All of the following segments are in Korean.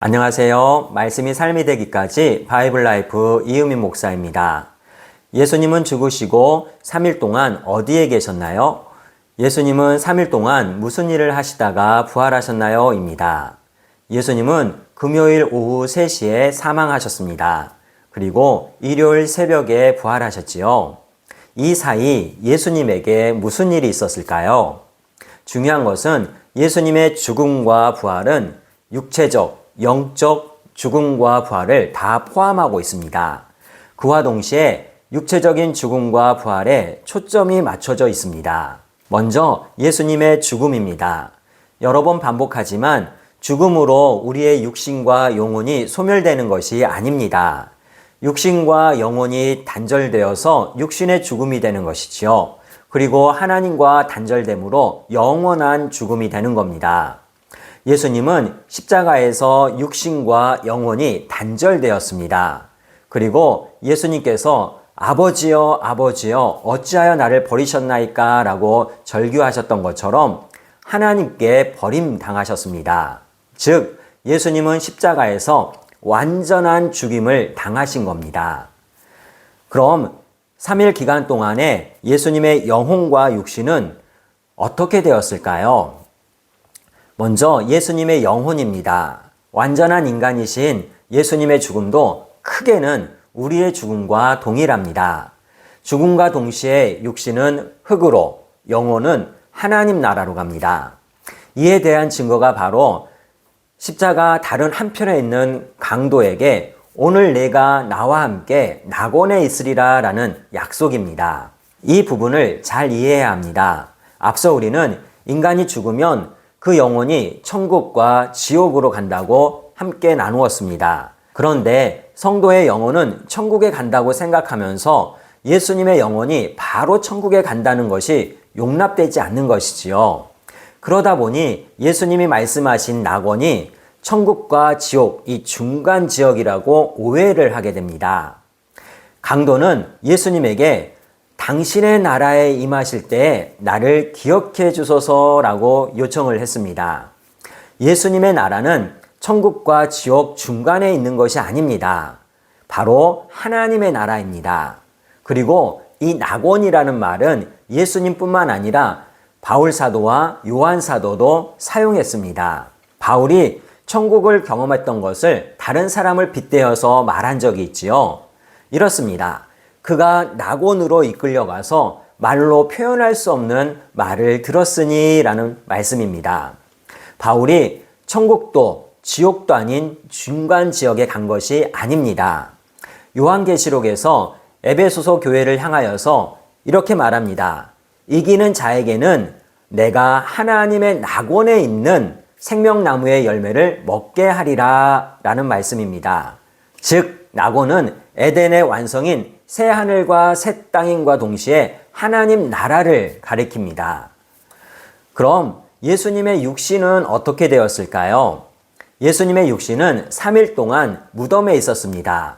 안녕하세요. 말씀이 삶이 되기까지 바이블 라이프 이은민 목사입니다. 예수님은 죽으시고 3일 동안 어디에 계셨나요? 예수님은 3일 동안 무슨 일을 하시다가 부활하셨나요? 입니다. 예수님은 금요일 오후 3시에 사망하셨습니다. 그리고 일요일 새벽에 부활하셨지요. 이 사이 예수님에게 무슨 일이 있었을까요? 중요한 것은 예수님의 죽음과 부활은 육체적, 영적 죽음과 부활을 다 포함하고 있습니다. 그와 동시에 육체적인 죽음과 부활에 초점이 맞춰져 있습니다. 먼저 예수님의 죽음입니다. 여러 번 반복하지만 죽음으로 우리의 육신과 영혼이 소멸되는 것이 아닙니다. 육신과 영혼이 단절되어서 육신의 죽음이 되는 것이지요. 그리고 하나님과 단절됨으로 영원한 죽음이 되는 겁니다. 예수님은 십자가에서 육신과 영혼이 단절되었습니다. 그리고 예수님께서 아버지여 아버지여 어찌하여 나를 버리셨나이까 라고 절규하셨던 것처럼 하나님께 버림당하셨습니다. 즉 예수님은 십자가에서 완전한 죽임을 당하신 겁니다. 그럼 3일 기간 동안에 예수님의 영혼과 육신은 어떻게 되었을까요? 먼저 예수님의 영혼입니다. 완전한 인간이신 예수님의 죽음도 크게는 우리의 죽음과 동일합니다. 죽음과 동시에 육신은 흙으로, 영혼은 하나님 나라로 갑니다. 이에 대한 증거가 바로 십자가 다른 한편에 있는 강도에게 오늘 내가 나와 함께 낙원에 있으리라 라는 약속입니다. 이 부분을 잘 이해해야 합니다. 앞서 우리는 인간이 죽으면 그 영혼이 천국과 지옥으로 간다고 함께 나누었습니다. 그런데 성도의 영혼은 천국에 간다고 생각하면서 예수님의 영혼이 바로 천국에 간다는 것이 용납되지 않는 것이지요. 그러다 보니 예수님이 말씀하신 낙원이 천국과 지옥, 이 중간 지역이라고 오해를 하게 됩니다. 강도는 예수님에게 당신의 나라에 임하실 때 나를 기억해 주소서라고 요청을 했습니다. 예수님의 나라는 천국과 지옥 중간에 있는 것이 아닙니다. 바로 하나님의 나라입니다. 그리고 이 낙원이라는 말은 예수님뿐만 아니라 바울 사도와 요한 사도도 사용했습니다. 바울이 천국을 경험했던 것을 다른 사람을 빗대어서 말한 적이 있지요. 이렇습니다. 그가 낙원으로 이끌려가서 말로 표현할 수 없는 말을 들었으니 라는 말씀입니다. 바울이 천국도 지옥도 아닌 중간 지역에 간 것이 아닙니다. 요한계시록에서 에베소서 교회를 향하여서 이렇게 말합니다. 이기는 자에게는 내가 하나님의 낙원에 있는 생명나무의 열매를 먹게 하리라 라는 말씀입니다. 즉 낙원은 에덴의 완성인 새 하늘과 새 땅임과 동시에 하나님 나라를 가리킵니다. 그럼 예수님의 육신은 어떻게 되었을까요? 예수님의 육신은 3일 동안 무덤에 있었습니다.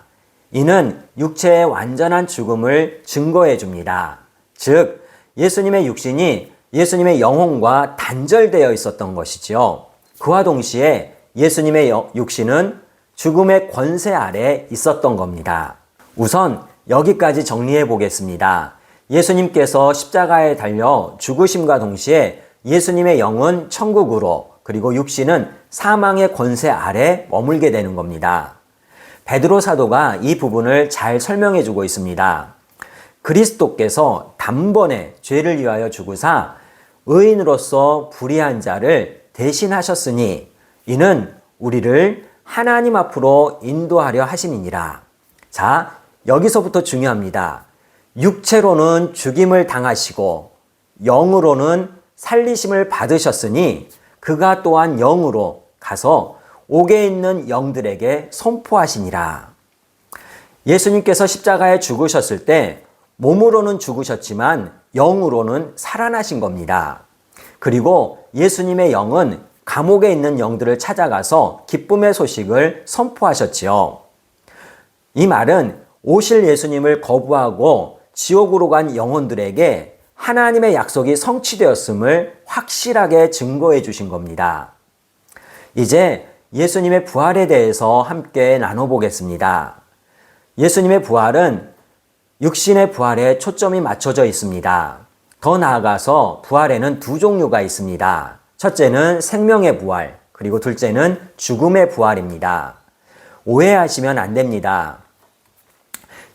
이는 육체의 완전한 죽음을 증거해 줍니다. 즉 예수님의 육신이 예수님의 영혼과 단절되어 있었던 것이지요. 그와 동시에 예수님의 육신은 죽음의 권세 아래 있었던 겁니다. 우선 여기까지 정리해 보겠습니다. 예수님께서 십자가에 달려 죽으심과 동시에 예수님의 영은 천국으로 그리고 육신은 사망의 권세 아래 머물게 되는 겁니다. 베드로 사도가 이 부분을 잘 설명해 주고 있습니다. 그리스도께서 단번에 죄를 위하여 죽으사 의인으로서 불의한 자를 대신하셨으니 이는 우리를 하나님 앞으로 인도하려 하심이니라. 자, 여기서부터 중요합니다. 육체로는 죽임을 당하시고 영으로는 살리심을 받으셨으니 그가 또한 영으로 가서 옥에 있는 영들에게 선포하시니라. 예수님께서 십자가에 죽으셨을 때 몸으로는 죽으셨지만 영으로는 살아나신 겁니다. 그리고 예수님의 영은 감옥에 있는 영들을 찾아가서 기쁨의 소식을 선포하셨지요. 이 말은 오실 예수님을 거부하고 지옥으로 간 영혼들에게 하나님의 약속이 성취되었음을 확실하게 증거해 주신 겁니다. 이제 예수님의 부활에 대해서 함께 나눠보겠습니다. 예수님의 부활은 육신의 부활에 초점이 맞춰져 있습니다. 더 나아가서 부활에는 두 종류가 있습니다. 첫째는 생명의 부활, 그리고 둘째는 죽음의 부활입니다. 오해하시면 안 됩니다.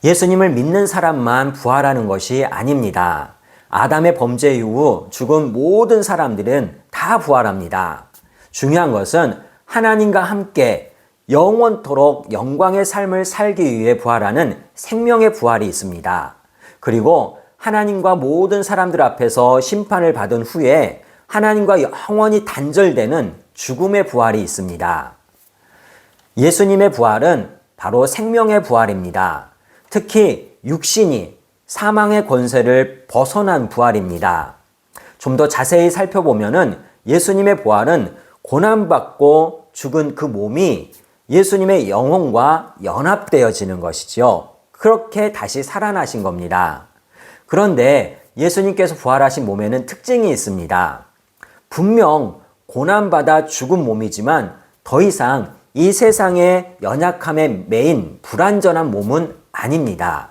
예수님을 믿는 사람만 부활하는 것이 아닙니다. 아담의 범죄 이후 죽은 모든 사람들은 다 부활합니다. 중요한 것은 하나님과 함께 영원토록 영광의 삶을 살기 위해 부활하는 생명의 부활이 있습니다. 그리고 하나님과 모든 사람들 앞에서 심판을 받은 후에 하나님과 영원히 단절되는 죽음의 부활이 있습니다. 예수님의 부활은 바로 생명의 부활입니다. 특히 육신이 사망의 권세를 벗어난 부활입니다. 좀 더 자세히 살펴보면은 예수님의 부활은 고난받고 죽은 그 몸이 예수님의 영혼과 연합되어지는 것이죠. 그렇게 다시 살아나신 겁니다. 그런데 예수님께서 부활하신 몸에는 특징이 있습니다. 분명 고난받아 죽은 몸이지만 더 이상 이 세상의 연약함에 매인 불완전한 몸은 아닙니다.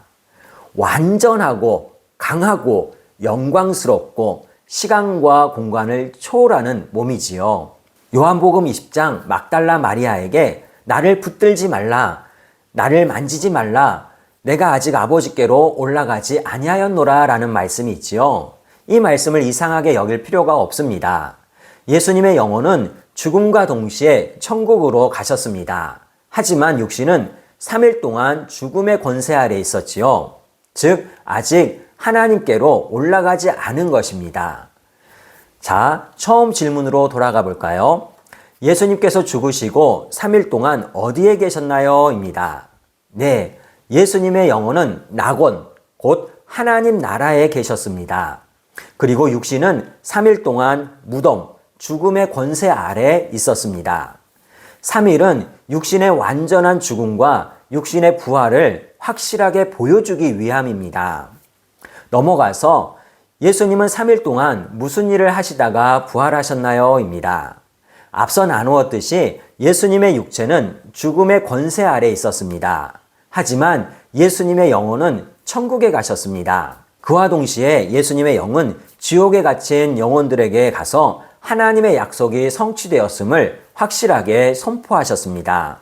완전하고 강하고 영광스럽고 시간과 공간을 초월하는 몸이지요. 요한복음 20장 막달라 마리아에게 나를 붙들지 말라, 나를 만지지 말라, 내가 아직 아버지께로 올라가지 아니하였노라 라는 말씀이 있지요. 이 말씀을 이상하게 여길 필요가 없습니다. 예수님의 영혼은 죽음과 동시에 천국으로 가셨습니다. 하지만 육신은 3일 동안 죽음의 권세 아래 있었지요. 즉 아직 하나님께로 올라가지 않은 것입니다. 자, 처음 질문으로 돌아가 볼까요? 예수님께서 죽으시고 3일 동안 어디에 계셨나요? 입니다. 네, 예수님의 영혼은 낙원, 곧 하나님 나라에 계셨습니다. 그리고 육신은 3일 동안 무덤, 죽음의 권세 아래 있었습니다. 3일은 육신의 완전한 죽음과 육신의 부활을 확실하게 보여주기 위함입니다. 넘어가서 예수님은 3일 동안 무슨 일을 하시다가 부활하셨나요? 입니다. 앞서 나누었듯이 예수님의 육체는 죽음의 권세 아래 있었습니다. 하지만 예수님의 영혼은 천국에 가셨습니다. 그와 동시에 예수님의 영은 지옥에 갇힌 영혼들에게 가서 하나님의 약속이 성취되었음을 확실하게 선포하셨습니다.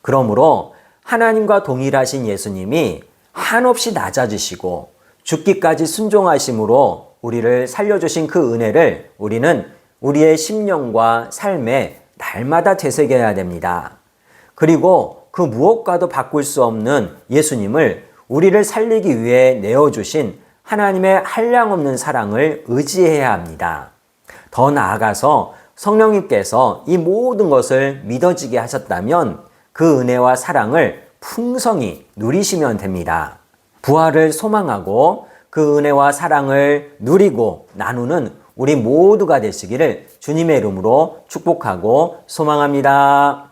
그러므로 하나님과 동일하신 예수님이 한없이 낮아지시고 죽기까지 순종하심으로 우리를 살려주신 그 은혜를 우리는 우리의 심령과 삶에 날마다 되새겨야 됩니다. 그리고 그 무엇과도 바꿀 수 없는 예수님을 우리를 살리기 위해 내어주신 하나님의 한량없는 사랑을 의지해야 합니다. 더 나아가서 성령님께서 이 모든 것을 믿어지게 하셨다면 그 은혜와 사랑을 풍성히 누리시면 됩니다. 부활을 소망하고 그 은혜와 사랑을 누리고 나누는 우리 모두가 되시기를 주님의 이름으로 축복하고 소망합니다.